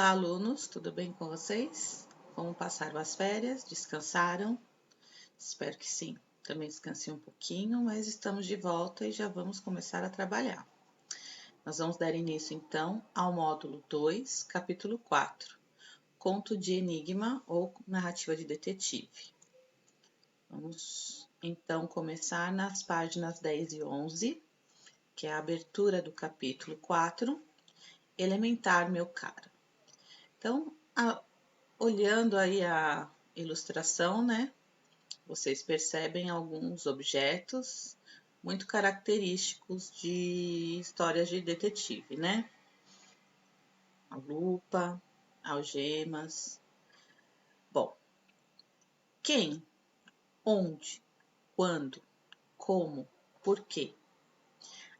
Olá, alunos, tudo bem com vocês? Como passaram as férias? Descansaram? Espero que sim. Também descansei um pouquinho, mas estamos de volta e já vamos começar a trabalhar. Nós vamos dar início, então, ao módulo 2, capítulo 4, Conto de Enigma ou Narrativa de Detetive. Vamos, então, começar nas páginas 10 e 11, que é a abertura do capítulo 4, Elementar, meu caro. Então, olhando aí a ilustração, né, vocês percebem alguns objetos muito característicos de histórias de detetive, né? A lupa, algemas. Bom, quem, onde, quando, como, por quê?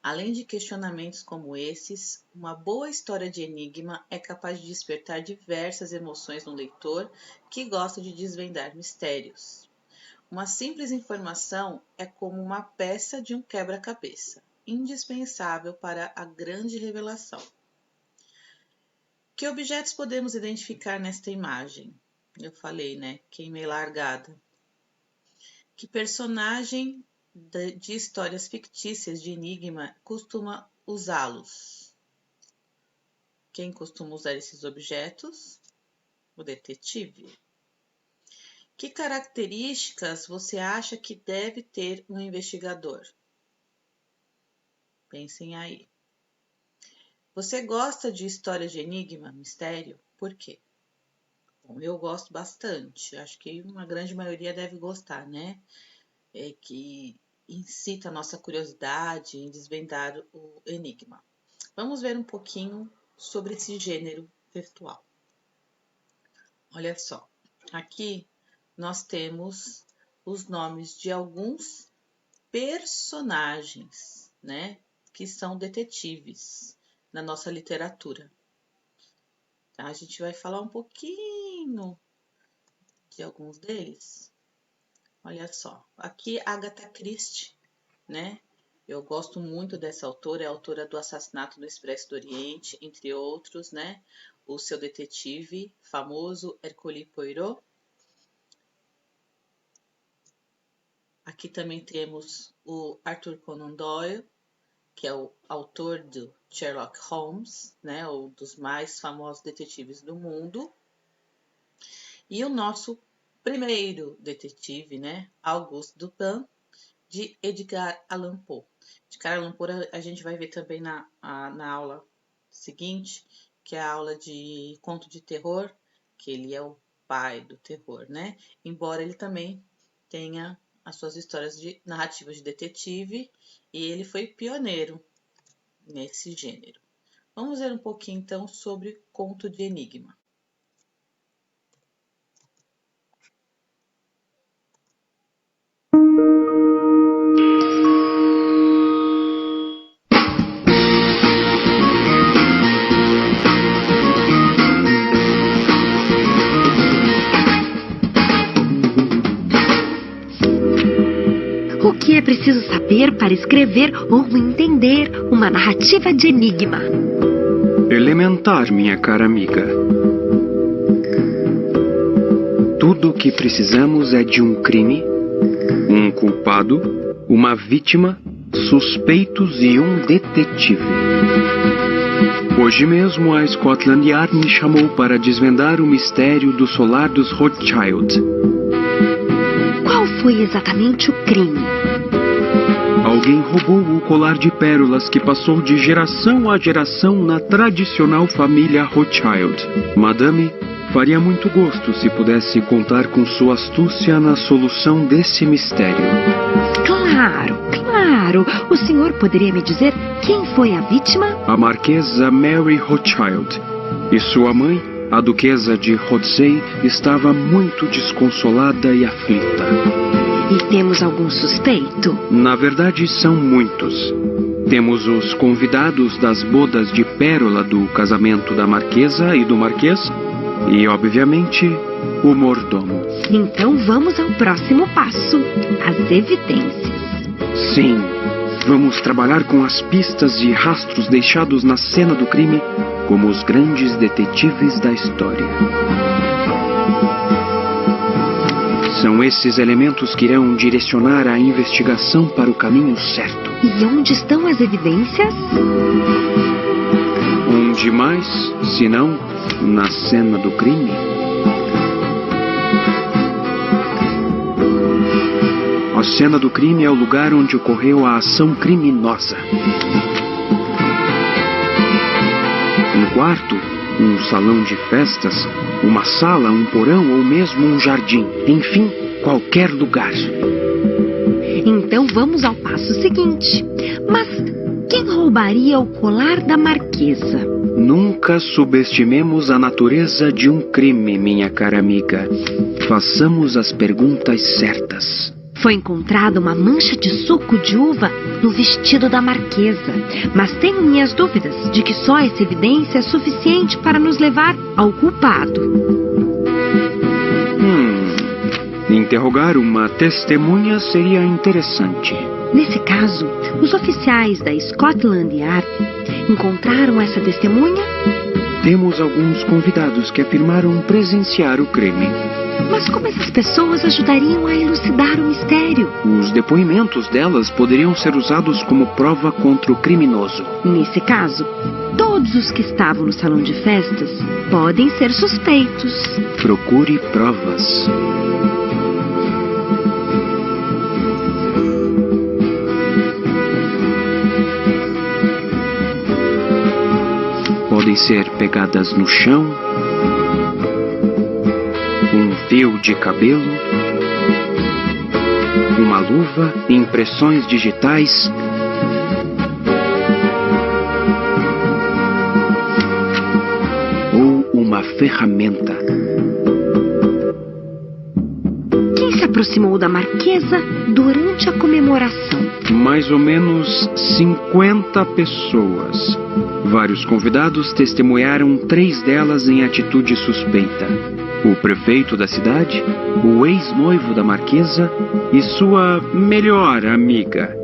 Além de questionamentos como esses, uma boa história de enigma é capaz de despertar diversas emoções no leitor que gosta de desvendar mistérios. Uma simples informação é como uma peça de um quebra-cabeça, indispensável para a grande revelação. Que objetos podemos identificar nesta imagem? Eu falei, né? Queimei largada. Que personagem de histórias fictícias de enigma costuma usá-los? Quem costuma usar esses objetos? O detetive. Que características você acha que deve ter um investigador? Pensem aí. Você gosta de histórias de enigma, mistério? Por quê? Bom, eu gosto bastante. Acho que uma grande maioria deve gostar, né? Que incita a nossa curiosidade em desvendar o enigma. Vamos ver um pouquinho sobre esse gênero virtual. Olha só, aqui nós temos os nomes de alguns personagens, né, que são detetives na nossa literatura. Tá? A gente vai falar um pouquinho de alguns deles. Olha só, aqui Agatha Christie, né? Eu gosto muito dessa autora, é a autora do Assassinato no Expresso do Oriente, entre outros, né? O seu detetive famoso, Hercule Poirot. Aqui também temos o Arthur Conan Doyle, que é o autor do Sherlock Holmes, né? Um dos mais famosos detetives do mundo. E o nosso primeiro detetive, né? Auguste Dupin, de Edgar Allan Poe. Edgar Allan Poe a gente vai ver também na aula seguinte, que é a aula de conto de terror, que ele é o pai do terror, né? Embora ele também tenha as suas histórias de narrativas de detetive, e ele foi pioneiro nesse gênero. Vamos ver um pouquinho então sobre conto de enigma. O que é preciso saber para escrever ou entender uma narrativa de enigma? Elementar, minha cara amiga. Tudo o que precisamos é de um crime, um culpado, uma vítima, suspeitos e um detetive. Hoje mesmo a Scotland Yard me chamou para desvendar o mistério do solar dos Rothschild. Qual foi exatamente o crime? Alguém roubou o colar de pérolas que passou de geração a geração na tradicional família Rothschild. Madame, faria muito gosto se pudesse contar com sua astúcia na solução desse mistério. Claro. O senhor poderia me dizer quem foi a vítima? A Marquesa Mary Rothschild. E sua mãe, a Duquesa de Rothesay, estava muito desconsolada e aflita. E temos algum suspeito? Na verdade, são muitos. Temos os convidados das bodas de pérola do casamento da Marquesa e do Marquês. E, obviamente, o mordomo. Então vamos ao próximo passo. As evidências. Sim, vamos trabalhar com as pistas e rastros deixados na cena do crime, como os grandes detetives da história. São esses elementos que irão direcionar a investigação para o caminho certo. E onde estão as evidências? Onde mais, se não na cena do crime? A cena do crime é o lugar onde ocorreu a ação criminosa. Um quarto, um salão de festas, uma sala, um porão ou mesmo um jardim. Enfim, qualquer lugar. Então vamos ao passo seguinte. Mas quem roubaria o colar da marquesa? Nunca subestimemos a natureza de um crime, minha cara amiga. Façamos as perguntas certas. Foi encontrada uma mancha de suco de uva no vestido da marquesa, mas tenho minhas dúvidas de que só essa evidência é suficiente para nos levar ao culpado. Interrogar uma testemunha seria interessante. Nesse caso, os oficiais da Scotland Yard encontraram essa testemunha? Temos alguns convidados que afirmaram presenciar o crime. Mas como essas pessoas ajudariam a elucidar o mistério? Os depoimentos delas poderiam ser usados como prova contra o criminoso. Nesse caso, todos os que estavam no salão de festas podem ser suspeitos. Procure provas. Podem ser pegadas no chão, um fio de cabelo, uma luva, impressões digitais, ou uma ferramenta. Quem se aproximou da marquesa durante a comemoração? Mais ou menos 50 pessoas. Vários convidados testemunharam 3 delas em atitude suspeita. O prefeito da cidade, o ex-noivo da marquesa e sua melhor amiga.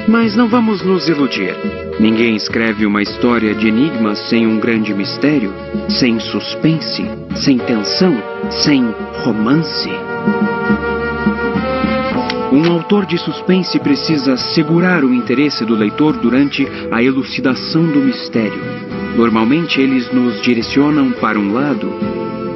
Mas não vamos nos iludir. Ninguém escreve uma história de enigmas sem um grande mistério, sem suspense, sem tensão, sem romance. Um autor de suspense precisa segurar o interesse do leitor durante a elucidação do mistério. Normalmente eles nos direcionam para um lado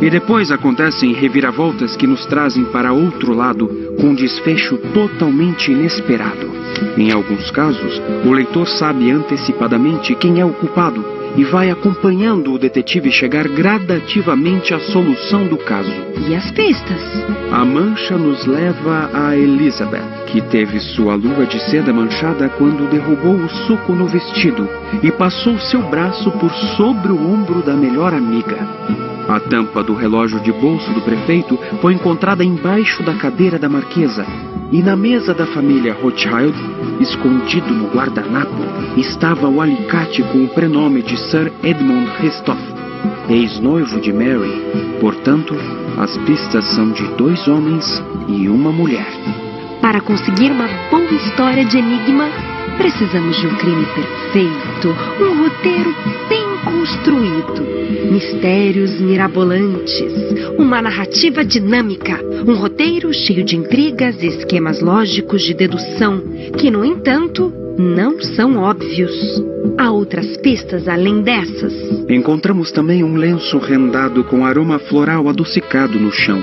e depois acontecem reviravoltas que nos trazem para outro lado com um desfecho totalmente inesperado. Em alguns casos, o leitor sabe antecipadamente quem é o culpado e vai acompanhando o detetive chegar gradativamente à solução do caso. E as pistas? A mancha nos leva a Elizabeth, que teve sua luva de seda manchada quando derrubou o suco no vestido e passou seu braço por sobre o ombro da melhor amiga. A tampa do relógio de bolso do prefeito foi encontrada embaixo da cadeira da marquesa. E na mesa da família Rothschild, escondido no guardanapo, estava o alicate com o prenome de Sir Edmund Hestoff, ex-noivo de Mary. Portanto, as pistas são de 2 homens e uma mulher. Para conseguir uma boa história de enigma, precisamos de um crime perfeito, um roteiro bem construído, mistérios mirabolantes, uma narrativa dinâmica, um roteiro cheio de intrigas e esquemas lógicos de dedução, que, no entanto, não são óbvios. Há outras pistas além dessas. Encontramos também um lenço rendado com aroma floral adocicado no chão,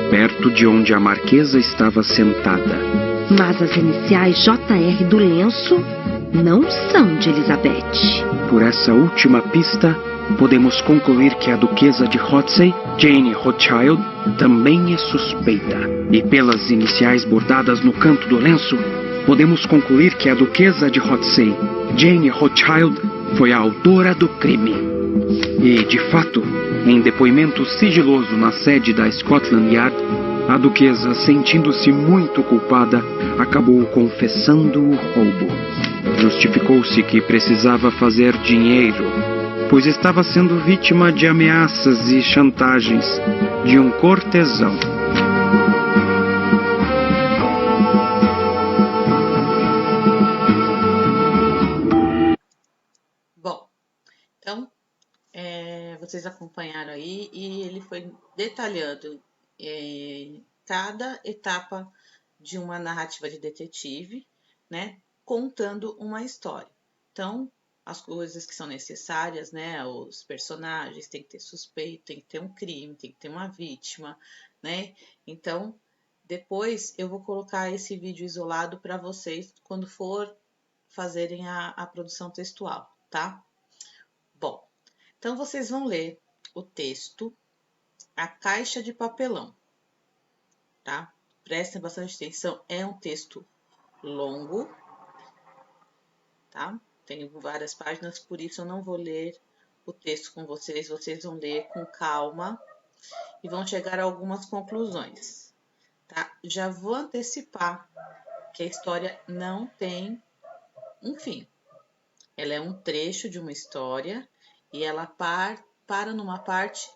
perto de onde a marquesa estava sentada. Mas as iniciais JR do lenço não são de Elizabeth. Por essa última pista, podemos concluir que a duquesa de Rothesay, Jane Rothschild, também é suspeita. E pelas iniciais bordadas no canto do lenço, podemos concluir que a duquesa de Rothesay, Jane Rothschild, foi a autora do crime. E, de fato, em depoimento sigiloso na sede da Scotland Yard, a duquesa, sentindo-se muito culpada, acabou confessando o roubo. Justificou-se que precisava fazer dinheiro, pois estava sendo vítima de ameaças e chantagens de um cortesão. Bom, então vocês acompanharam aí, e ele foi detalhando cada etapa de uma narrativa de detetive, né, contando uma história. Então, as coisas que são necessárias, né, os personagens, tem que ter suspeito, tem que ter um crime, tem que ter uma vítima, né? Então, depois eu vou colocar esse vídeo isolado para vocês quando for fazerem a produção textual, tá? Bom, então vocês vão ler o texto A Caixa de Papelão, tá? Prestem bastante atenção, é um texto longo, tá? Tem várias páginas, por isso eu não vou ler o texto com vocês, vocês vão ler com calma e vão chegar a algumas conclusões, tá? Já vou antecipar que a história não tem um fim. Ela é um trecho de uma história e ela para numa parte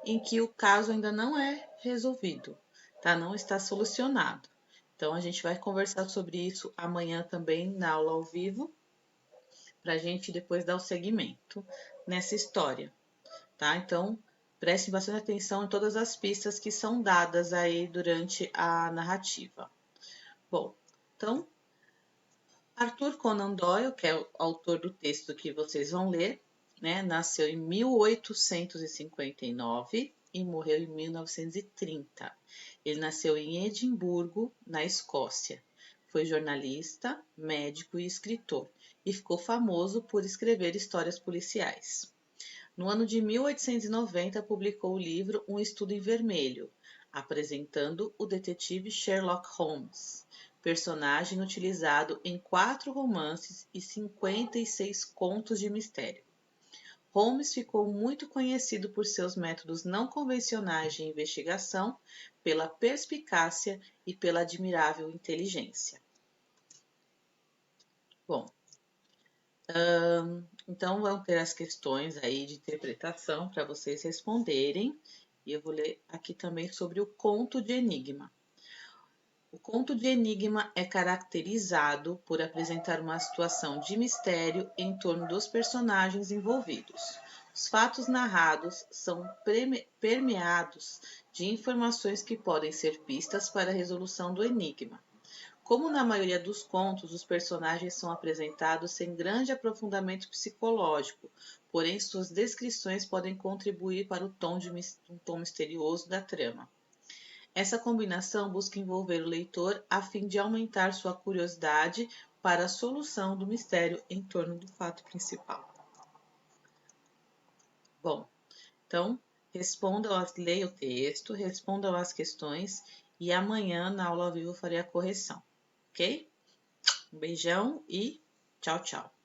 em que o caso ainda não é resolvido, tá? Não está solucionado. Então, a gente vai conversar sobre isso amanhã também na aula ao vivo, para a gente depois dar o seguimento nessa história, tá? Então, prestem bastante atenção em todas as pistas que são dadas aí durante a narrativa. Bom, então, Arthur Conan Doyle, que é o autor do texto que vocês vão ler, né, nasceu em 1859 e morreu em 1930. Ele nasceu em Edimburgo, na Escócia. Foi jornalista, médico e escritor, e ficou famoso por escrever histórias policiais. No ano de 1890, publicou o livro Um Estudo em Vermelho, apresentando o detetive Sherlock Holmes, personagem utilizado em 4 romances e 56 contos de mistério. Holmes ficou muito conhecido por seus métodos não convencionais de investigação, pela perspicácia e pela admirável inteligência. Bom, então vão ter as questões aí de interpretação para vocês responderem. E eu vou ler aqui também sobre o conto de enigma. O conto de enigma é caracterizado por apresentar uma situação de mistério em torno dos personagens envolvidos. Os fatos narrados são permeados de informações que podem ser pistas para a resolução do enigma. Como na maioria dos contos, os personagens são apresentados sem grande aprofundamento psicológico, porém suas descrições podem contribuir para um tom misterioso da trama. Essa combinação busca envolver o leitor a fim de aumentar sua curiosidade para a solução do mistério em torno do fato principal. Bom, então leiam o texto, respondam as questões e amanhã na aula ao vivo eu farei a correção, ok? Um beijão e tchau, tchau.